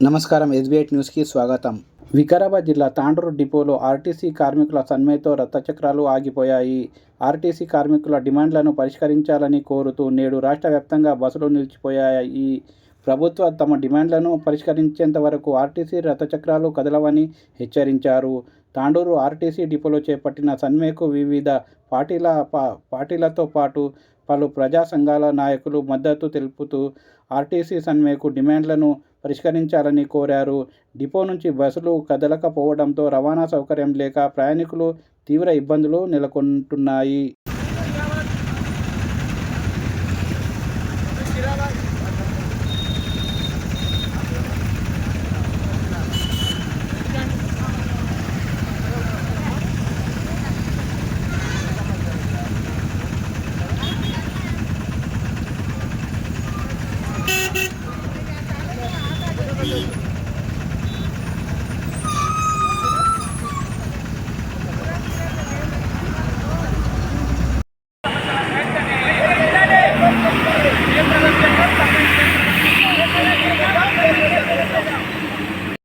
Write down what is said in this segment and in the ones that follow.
నమస్కారం. SB8 న్యూస్కి స్వాగతం. వికారాబాద్ జిల్లా తాండూరు డిపోలో ఆర్టీసీ కార్మికుల సమ్మెతో రథచక్రాలు ఆగిపోయాయి. ఆర్టీసీ కార్మికుల డిమాండ్లను పరిష్కరించాలని కోరుతూ నేడు రాష్ట్ర వ్యాప్తంగా బస్సులు నిలిచిపోయాయి. ప్రభుత్వం తమ డిమాండ్లను పరిష్కరించేంత వరకు ఆర్టీసీ రథచక్రాలు కదలవని హెచ్చరించారు. తాండూరు ఆర్టీసీ డిపోలో చేపట్టిన సమ్మెకు వివిధ పార్టీలతో పాటు పలు ప్రజా సంఘాల నాయకులు మద్దతు తెలుపుతూ ఆర్టీసీ సమ్మెకు డిమాండ్లను పరిష్కరించాలని కోరారు. డిపో నుంచి బస్సులు కదలకపోవడంతో రవాణా సౌకర్యం లేక ప్రయాణికులు తీవ్ర ఇబ్బందులు నెలకొంటున్నాయి.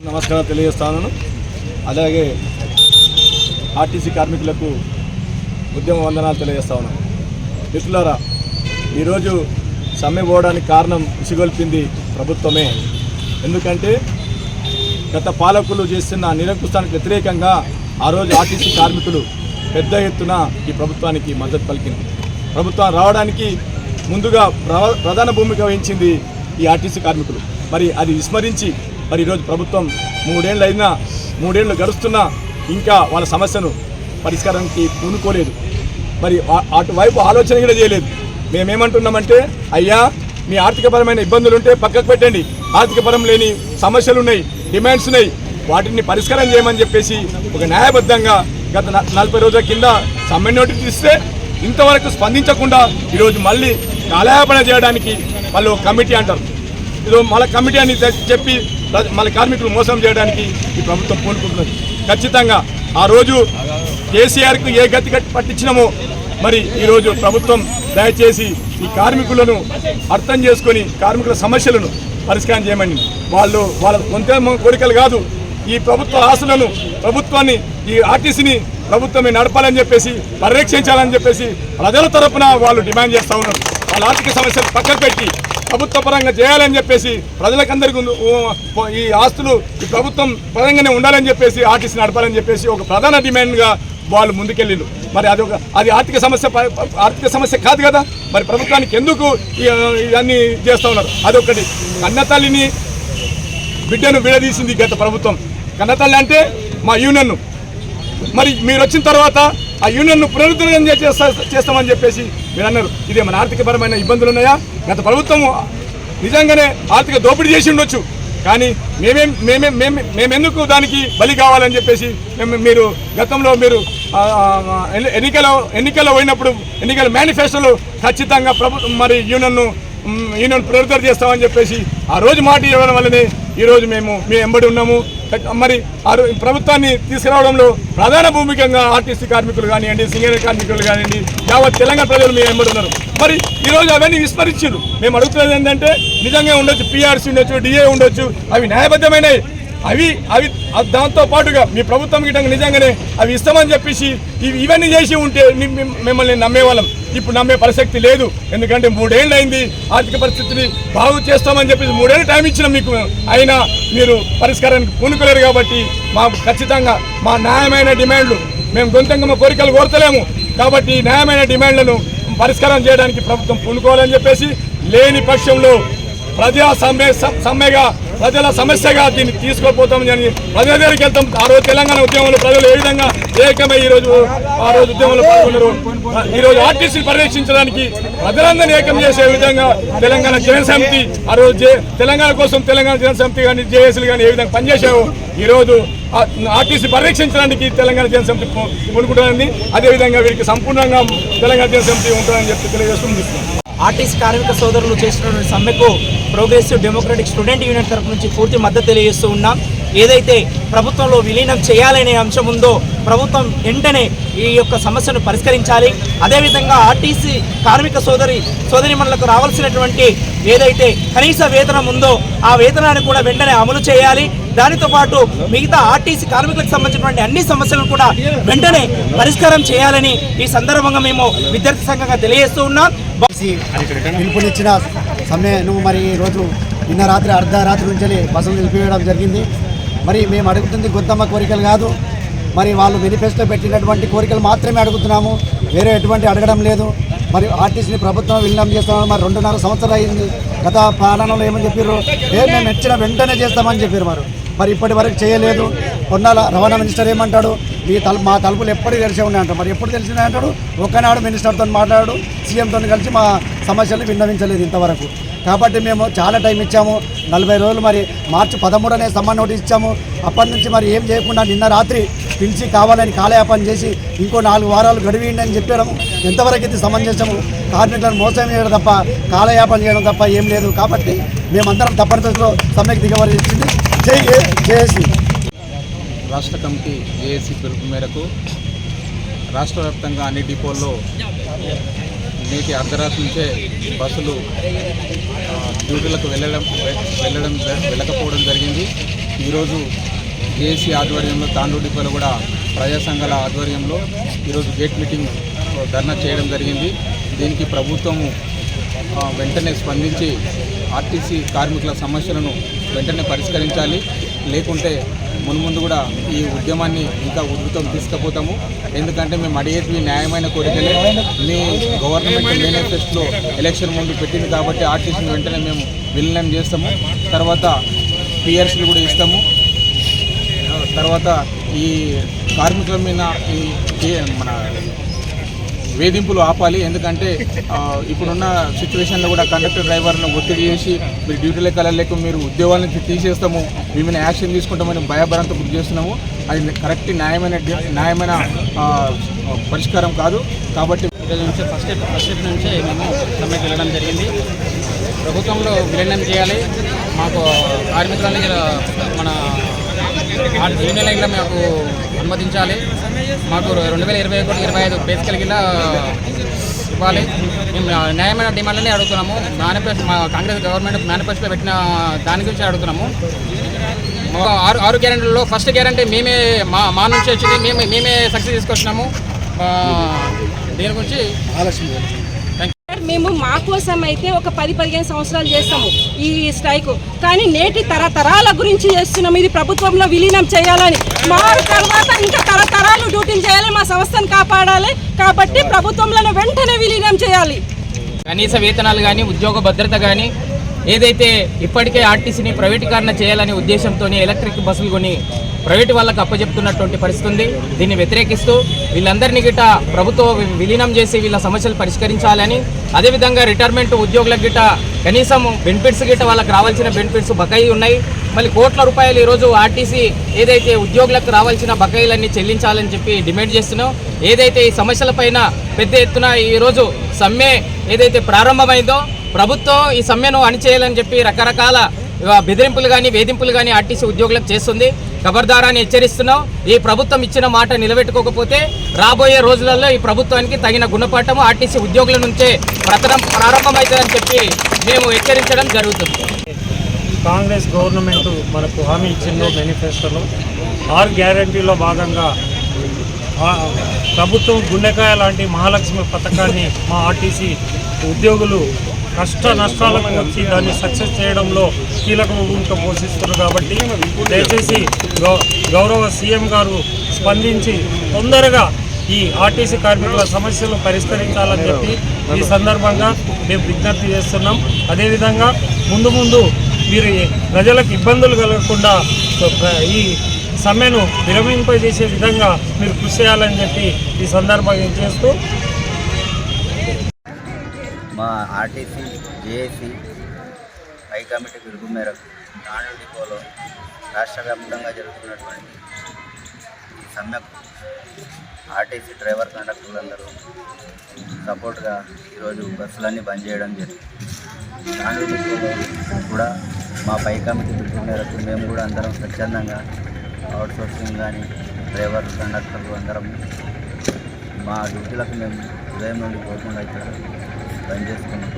నమస్కారం తెలియజేస్తాను. అలాగే ఆర్టీసీ కార్మికులకు ఉద్యమ వందనాలు తెలియజేస్తా ఉన్నాను. మిత్రులారా, ఈరోజు సమ్మె పోవడానికి కారణం విసిగొల్పింది ప్రభుత్వమే. ఎందుకంటే గత పాలకులు చేస్తున్న నిరంకుశానికి వ్యతిరేకంగా ఆ రోజు ఆర్టీసీ కార్మికులు పెద్ద ఎత్తున ఈ ప్రభుత్వానికి మద్దతు పలికింది. ప్రభుత్వం రావడానికి ముందుగా ప్రధాన భూమిక వహించింది ఈ ఆర్టీసీ కార్మికులు. మరి అది విస్మరించి మరి ఈరోజు ప్రభుత్వం మూడేళ్ళు గడుస్తున్నా ఇంకా వాళ్ళ సమస్యను పరిష్కారానికి పూనుకోలేదు. మరి అటువైపు ఆలోచన కూడా చేయలేదు. మేమేమంటున్నామంటే, అయ్యా మీ ఆర్థికపరమైన ఇబ్బందులు ఉంటే పక్కకు పెట్టండి, ఆర్థికపరం లేని సమస్యలు ఉన్నాయి, డిమాండ్స్ ఉన్నాయి, వాటిని పరిష్కారం చేయమని చెప్పేసి ఒక న్యాయబద్ధంగా గత 40 రోజుల కింద సమ్మె నోటీస్ ఇస్తే ఇంతవరకు స్పందించకుండా ఈరోజు మళ్ళీ కాలయాపన చేయడానికి వాళ్ళు కమిటీ అంటారు. ఇదో మళ్ళీ కమిటీ అని చెప్పి మళ్ళీ కార్మికులు మోసం చేయడానికి ఈ ప్రభుత్వం పూనుకుంటున్నది. ఖచ్చితంగా ఆ రోజు కేసీఆర్కు ఏ గతి పట్టించినామో మరి ఈరోజు ప్రభుత్వం దయచేసి ఈ కార్మికులను అర్థం చేసుకొని కార్మికుల సమస్యలను పరిష్కారం చేయమని వాళ్ళ కొంత కోరికలు కాదు, ఈ ప్రభుత్వ ఆశలను ప్రభుత్వాన్ని ఈ ఆర్టీసీని ప్రభుత్వమే నడపాలని చెప్పేసి పరిరక్షించాలని చెప్పేసి ప్రజల తరపున వాళ్ళు డిమాండ్ చేస్తూ ఉన్నారు. వాళ్ళ ఆర్థిక సమస్యలు పక్కకు పెట్టి ప్రభుత్వ పరంగా చేయాలని చెప్పేసి ప్రజలకందరికీ ఈ ఆస్తులు ఈ ప్రభుత్వం పరంగానే ఉండాలని చెప్పేసి ఆర్టీసీ నడపాలని చెప్పేసి ఒక ప్రధాన డిమాండ్గా వాళ్ళు ముందుకెళ్ళిండు. మరి అది ఆర్థిక సమస్య కాదు కదా. మరి ప్రభుత్వానికి ఎందుకు ఇవన్నీ చేస్తూ ఉన్నారు? అదొకటి. కన్నతల్లిని బిడ్డను విడదీసింది గత ప్రభుత్వం. కన్నతల్లి అంటే మా యూనియన్ను. మరి మీరు వచ్చిన తర్వాత ఆ యూనియన్ను పునరుద్ధరణ చేస్తామని చెప్పేసి మీరు అన్నారు. ఇదేమైనా ఆర్థికపరమైన ఇబ్బందులు ఉన్నాయా? గత ప్రభుత్వం నిజంగానే ఆర్థిక దోపిడీ చేసి ఉండొచ్చు, కానీ మేమెందుకు దానికి బలి కావాలని చెప్పేసి మీరు గతంలో మీరు ఎన్నికల్లో పోయినప్పుడు ఎన్నికల మేనిఫెస్టోలో ఖచ్చితంగా మరి యూనియన్ పునరుద్ధరణ చేస్తామని చెప్పేసి ఆ రోజు మాట ఇవ్వడం వల్లనే ఈరోజు మేము ఎంబడి ఉన్నాము. మరి ప్రభుత్వాన్ని తీసుకురావడంలో ప్రధాన భూమికంగా ఆర్టీసీ కార్మికులు కానివ్వండి, సింగరేణి కార్మికులు కానివ్వండి, యావత్ తెలంగాణ ప్రజలు మేము ఎంబడి ఉన్నారు. మరి ఈరోజు అవన్నీ విస్మరించారు. మేము అడుగుతున్నది ఏంటంటే, నిజంగా ఉండొచ్చు, PRC ఉండొచ్చు, DA ఉండొచ్చు, అవి న్యాయబద్ధమైనవి. అవి దాంతో పాటుగా మీ ప్రభుత్వం గిట్టంగా నిజంగానే అవి ఇస్తామని చెప్పేసి ఇవన్నీ చేసి ఉంటే మిమ్మల్ని నమ్మేవాళ్ళం. ఇప్పుడు నమ్మే పరిస్థితి లేదు. ఎందుకంటే 3 ఏళ్ళు అయింది, ఆర్థిక పరిస్థితిని బాగు చేస్తామని చెప్పేసి 3 ఏళ్ళు టైం ఇచ్చినాం మీకు, అయినా మీరు పరిష్కారానికి పూనుకోలేరు. కాబట్టి ఖచ్చితంగా మా న్యాయమైన డిమాండ్లు, మేము గొంతంగా మా కోరికలు కోరతలేము కాబట్టి న్యాయమైన డిమాండ్లను పరిష్కారం చేయడానికి ప్రభుత్వం పూనుకోవాలని చెప్పేసి, లేని పక్షంలో సమ్మెగా ప్రజల సమస్యగా దీన్ని తీసుకోపోతామని ప్రజల దగ్గరికి వెళ్తాం. ఆ రోజు తెలంగాణ ఉద్యమంలో ప్రజలు ఏ విధంగా ఏకమై ఆ రోజు ఉద్యమంలో పాల్గొన్నారు. ఈరోజు ఆర్టీసీని పరిరక్షించడానికి ప్రజలందరినీ ఏకం చేసే విధంగా తెలంగాణ జనసమితి ఆ రోజు తెలంగాణ కోసం తెలంగాణ జనసమితి కానీ జేఏసీలు కానీ ఏ విధంగా పనిచేసావో ఈరోజు ఆర్టీసీ పరిరక్షించడానికి తెలంగాణ జనసమితి పూనుకుంటుందని, అదేవిధంగా వీరికి సంపూర్ణంగా తెలంగాణ జనసమితి ఉంటుందని చెప్పి తెలియజేస్తుంది. ఆర్టీసీ కార్మిక సోదరులు చేసినటువంటి సమ్మెకు ప్రోగ్రెసివ్ డెమోక్రటిక్ స్టూడెంట్ యూనియన్ తరఫు నుంచి పూర్తి మద్దతు తెలియజేస్తూ ఉన్నాం. ఏదైతే ప్రభుత్వంలో విలీనం చేయాలనే అంశం ఉందో ప్రభుత్వం వెంటనే ఈ యొక్క సమస్యను పరిష్కరించాలి. అదేవిధంగా ఆర్టీసీ కార్మిక సోదరిమణులకు రావాల్సినటువంటి ఏదైతే కనీస వేతనం ఉందో ఆ వేతనాన్ని కూడా వెంటనే అమలు చేయాలి. దానితో పాటు మిగతా ఆర్టీసీ కార్మికులకు సంబంధించినటువంటి అన్ని సమస్యలను కూడా వెంటనే పరిష్కారం చేయాలని ఈ సందర్భంగా మేము విద్యార్థి సంఘంగా తెలియజేస్తూ ఉన్నాం. పిలుపునిచ్చిన సమ్మెను మరి ఈరోజు నిన్న రాత్రి అర్ధరాత్రి నుంచి బస్సులు నిలిపివేయడం జరిగింది. మరి మేము అడుగుతుంది గొంతమ్మ కోరికలు కాదు, మరి వాళ్ళు మేనిఫెస్టో పెట్టినటువంటి కోరికలు మాత్రమే అడుగుతున్నాము, వేరే ఎటువంటి అడగడం లేదు. మరి ఆర్టీసీని ప్రభుత్వం విలీనం చేస్తామని మరి 2.5 సంవత్సరాలు అయింది. గత పాలనలో ఏమని చెప్పారు, మేము ఇచ్చిన వెంటనే చేస్తామని చెప్పారు. మరి ఇప్పటి వరకు చేయలేదు. కొన్నాళ్ళ రవాణా మినిస్టర్ ఏమంటాడు, మా తలుపులు ఎప్పటికీ తెలిసే ఉన్నాయి అంటాడు. మరి ఎప్పుడు తెలిసినాయి అంటాడు, ఒక్కనాడు మినిస్టర్తో మాట్లాడాడు, సీఎంతో కలిసి మా సమస్యలు విన్నవించలేదు ఇంతవరకు. కాబట్టి మేము చాలా టైం ఇచ్చాము, 40 రోజులు. మరి మార్చి 13నే సమ్మన్ నోటీస్ ఇచ్చాము. అప్పటి నుంచి మరి ఏం చేయకుండా నిన్న రాత్రి పిలిచి కావాలని కాలయాపన చేసి ఇంకో 4 వారాలు గడివిండి అని చెప్పడం ఎంతవరకు ఇది సమంజసము? కార్మికులను మోసం చేయడం తప్ప, కాలయాపన చేయడం తప్ప ఏం లేదు. కాబట్టి మేమందరం తప్పనిసరిలో సమ్మెకు దిగవలసింది. జేఏసీ రాష్ట్ర కమిటీ జేఏసీ పిలుపు మేరకు రాష్ట్ర వ్యాప్తంగా అన్ని డిపోల్లో నేటి అర్ధరాత్రి నుంచే బస్సులు డ్యూటీలకు వెళ్ళకపోవడం జరిగింది. ఈరోజు జేఏసీ ఆధ్వర్యంలో తాండూరు డిపోలో కూడా ప్రజా సంఘాల ఆధ్వర్యంలో ఈరోజు గేట్ మీటింగ్ ధర్నా చేయడం జరిగింది. దీనికి ప్రభుత్వము వెంటనే స్పందించి ఆర్టీసీ కార్మికుల సమస్యలను వెంటనే పరిష్కరించాలి. లేకుంటే మున్ముందు కూడా ఈ ఉద్యమాన్ని ఇంకా ఉధృతం తీసుకుపోతాము. ఎందుకంటే మేము అడిగేటివి న్యాయమైన కోరికలే. మీ గవర్నమెంట్ మేనిఫెస్టోలో ఎలక్షన్ ముందు పెట్టింది కాబట్టి ఆర్టీసీని వెంటనే మేము విలీనం చేస్తాము. తర్వాత పిఆర్సీలు కూడా ఇస్తాము. తర్వాత ఈ కార్మికుల మీద ఈ మన వేధింపులు ఆపాలి. ఎందుకంటే ఇప్పుడున్న సిచ్యువేషన్లో కూడా కండక్టర్ డ్రైవర్లను ఒత్తిడి చేసి మీరు డ్యూటీలకు వెళ్ళలేక మీరు ఉద్యోగాల నుంచి తీసేస్తాము, మీ మీద యాక్షన్ తీసుకుంటామని భయభరంతో గురి చేస్తున్నాము. అది కరెక్ట్ న్యాయమైన పరిష్కారం కాదు. కాబట్టి ఈరోజు నుంచి ఫస్ట్ నుంచే మేము సమ్మెకి వెళ్ళడం జరిగింది. ప్రభుత్వంలో విలీనం చేయాలి, మాకు కార్మికులని మన యూనియన్ లైన్లో మాకు అనుమతించాలి, మాకు 2021-25 పే స్కేల్ కింద ఇవ్వాలి. మేము న్యాయమైన డిమాండ్లనే అడుగుతున్నాము. మేనిఫెస్టో మా కాంగ్రెస్ గవర్నమెంట్ మేనిఫెస్టోలో పెట్టిన దాని గురించి అడుగుతున్నాము. 6 గ్యారెంటీల్లో ఫస్ట్ గ్యారెంటీ మేమే మా నుంచి వచ్చింది, మేమే సక్సెస్ తీసుకొచ్చినాము. దీని గురించి మేము మా కోసం అయితే ఒక 10-15 సంవత్సరాలు చేస్తాము ఈ స్ట్రైక్, కానీ నేటి తరతరాల గురించి చేస్తున్నాము. ఇది ప్రభుత్వంలో విలీనం చేయాలని, మా తర్వాత ఇంకా తరతరాలు డ్యూటీలు చేయాలి, మా సంస్థను కాపాడాలి. కాబట్టి ప్రభుత్వంలో వెంటనే విలీనం చేయాలి. కనీస వేతనాలు కానీ, ఉద్యోగ భద్రత కానీ, ఏదైతే ఇప్పటికే ఆర్టీసీని ప్రైవేటీకరణ చేయాలనే ఉద్దేశంతో ఎలక్ట్రిక్ బస్సులు కొని ప్రైవేటు వాళ్ళకు అప్పచెప్తున్నటువంటి పరిస్థితి ఉంది. దీన్ని వ్యతిరేకిస్తూ వీళ్ళందరినీ గిట్ట ప్రభుత్వం విలీనం చేసి వీళ్ళ సమస్యలు పరిష్కరించాలని, అదేవిధంగా రిటైర్మెంట్ ఉద్యోగులకు గిట్ట కనీసం బెనిఫిట్స్ గిట్ట వాళ్ళకి రావాల్సిన బెనిఫిట్స్ బకాయి ఉన్నాయి. మళ్ళీ కోట్ల రూపాయలు ఈరోజు ఆర్టీసీ ఏదైతే ఉద్యోగులకు రావాల్సిన బకాయిలన్నీ చెల్లించాలని చెప్పి డిమాండ్ చేస్తున్నాం. ఏదైతే ఈ సమస్యలపైన పెద్ద ఎత్తున ఈరోజు సమ్మె ఏదైతే ప్రారంభమైందో ప్రభుత్వం ఈ సమ్మెను అణిచేయాలని చెప్పి రకరకాల బెదిరింపులు కానీ వేధింపులు కానీ ఆర్టీసీ ఉద్యోగులకు చేస్తుంది. ఖబర్దారాన్ని హెచ్చరిస్తున్నాం. ఈ ప్రభుత్వం ఇచ్చిన మాట నిలబెట్టుకోకపోతే రాబోయే రోజులలో ఈ ప్రభుత్వానికి తగిన గుణపాఠము ఆర్టీసీ ఉద్యోగుల నుంచే ప్రారంభమవుతుందని చెప్పి మేము హెచ్చరించడం జరుగుతుంది. కాంగ్రెస్ గవర్నమెంట్ మనకు హామీ ఇచ్చిందో మేనిఫెస్టోలో 6 గ్యారంటీలో భాగంగా ప్రభుత్వం గుండెకాయ లాంటి మహాలక్ష్మి పథకాన్ని మా ఆర్టీసీ ఉద్యోగులు కష్ట నష్టాలకు వచ్చి దాన్ని సక్సెస్ చేయడంలో కీలక భూమిక పోషిస్తున్నారు. కాబట్టి దయచేసి గౌరవ సీఎం గారు స్పందించి తొందరగా ఈ ఆర్టీసీ కార్మికుల సమస్యలు పరిష్కరించాలని చెప్పి ఈ సందర్భంగా మేము విజ్ఞప్తి చేస్తున్నాం. అదేవిధంగా ముందు మీరు ప్రజలకు ఇబ్బందులు కలగకుండా ఈ సమ్మెను విరమింపజేసే విధంగా మీరు కృషి చేయాలని చెప్పి ఈ సందర్భంగా చేస్తూ మా ఆర్టీసీ జేఏసీ హై కమిటీ పిలుపు మేరకు తాండూరు డిపోలో రాష్ట్ర వ్యాప్తంగా జరుగుతున్నటువంటి ఈ సమ్మెకు ఆర్టీసీ డ్రైవర్ కండక్టర్లందరూ సపోర్ట్గా ఈరోజు బస్సులన్నీ బంద్ చేయడం జరిగింది. తాండూరు డిపోలో కూడా మా పై కమిటీ పిలుపు మేరకు మేము కూడా అందరం స్వచ్ఛందంగా అవుట్సోర్సింగ్ కానీ డ్రైవర్లు కండక్టర్లు అందరం మా డ్యూటీలకు మేము ఉదయం నుండి పోకుండా ఇక్కడ పనిచేస్తున్నాం.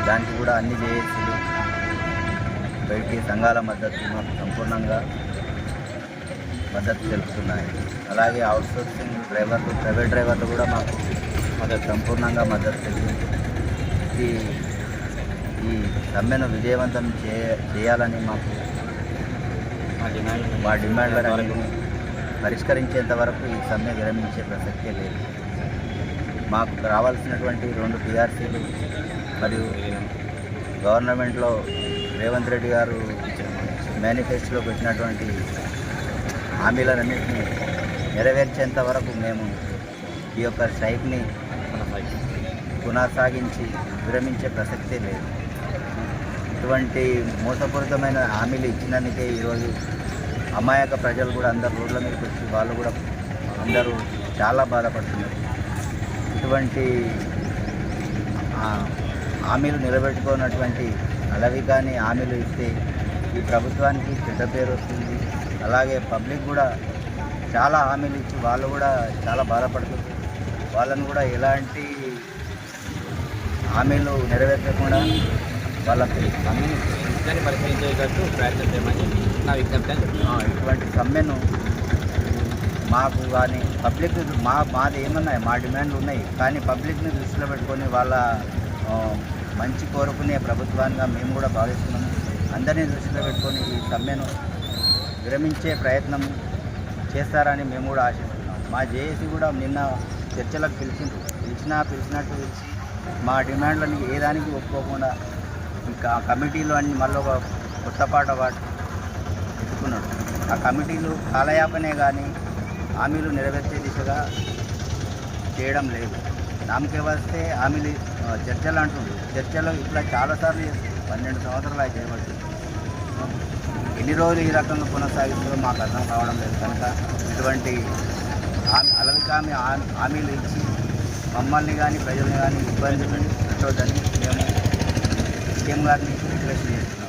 దానికి కూడా అన్ని జేఏసీలు బయటి సంఘాల మద్దతు మాకు సంపూర్ణంగా మద్దతు తెలుపుతున్నాయి. అలాగే అవుట్సోర్సింగ్ డ్రైవర్లు, ప్రైవేట్ డ్రైవర్లు కూడా మాకు సంపూర్ణంగా మద్దతు తెలిపి ఈ సమ్మెను విజయవంతం చేయాలని మాకు మా డిమాండ్లను పరిష్కరించేంత వరకు ఈ సమ్మె విరమించే ప్రసక్తే లేదు. మాకు రావాల్సినటువంటి 2 PRCలు మరియు గవర్నమెంట్లో రేవంత్ రెడ్డి గారు మేనిఫెస్టోలో పెట్టినటువంటి హామీలన్నింటినీ నెరవేర్చేంత వరకు మేము ఈ యొక్క స్ట్రైక్ని కొనసాగించి విరమించే ప్రసక్తే లేదు. ఇటువంటి మోసపూరితమైన హామీలు ఇచ్చినందుకే ఈరోజు అమాయక ప్రజలు కూడా అందరు రోడ్ల మీదకి వచ్చి వాళ్ళు కూడా అందరూ చాలా బాధపడుతున్నారు. ఇటువంటి హామీలు నిలబెట్టుకున్నటువంటి అలవి కానీ హామీలు ఇస్తే ఈ ప్రభుత్వానికి చెడ్డ పేరు వస్తుంది. అలాగే పబ్లిక్ కూడా చాలా హామీలు ఇచ్చి వాళ్ళు కూడా చాలా బాధపడుతుంది. వాళ్ళను కూడా ఎలాంటి హామీలు నెరవేర్చకుండా వాళ్ళకి సమ్మెను పరిశీలించేటట్టు ప్రయత్నం చేయమని నా విజ్ఞప్తి. ఇటువంటి సమ్మెను మాకు కానీ పబ్లిక్ మాది ఏమన్నాయి, మా డిమాండ్లు ఉన్నాయి, కానీ పబ్లిక్ని దృష్టిలో పెట్టుకొని వాళ్ళ మంచి కోరుకునే ప్రభుత్వాన్ని మేము కూడా భావిస్తున్నాము. అందరినీ దృష్టిలో పెట్టుకొని ఈ సమ్మెను విరమించే ప్రయత్నం చేస్తారని మేము కూడా ఆశిస్తున్నాం. మా జేఏసీ కూడా నిన్న చర్చలకు పిలిచినట్టు పిలిచి మా డిమాండ్లను ఏ దానికి ఒప్పుకోకుండా ఇంకా కమిటీలు అన్ని మళ్ళీ ఒక కొత్త పాట పెట్టుకున్నాడు. ఆ కమిటీలు కాలయాపనే కానీ హామీలు నెరవేర్చే దిశగా చేయడం లేదు. నామకే వస్తే హామీలు చర్చలు అంటుంది. చర్చలు ఇట్లా చాలాసార్లు 12 సంవత్సరాలు అయితే చేయబడుతుంది. ఎన్ని రోజులు ఈ రకంగా కొనసాగిస్తుందో మాకు అర్థం కావడం లేదు. కనుక ఇటువంటి అలవికామి హామీలు ఇచ్చి మమ్మల్ని కానీ ప్రజల్ని కానీ ఇబ్బంది పెట్టొద్దని మేము సీఎం గారిని రిక్వెస్ట్ చేస్తున్నాం.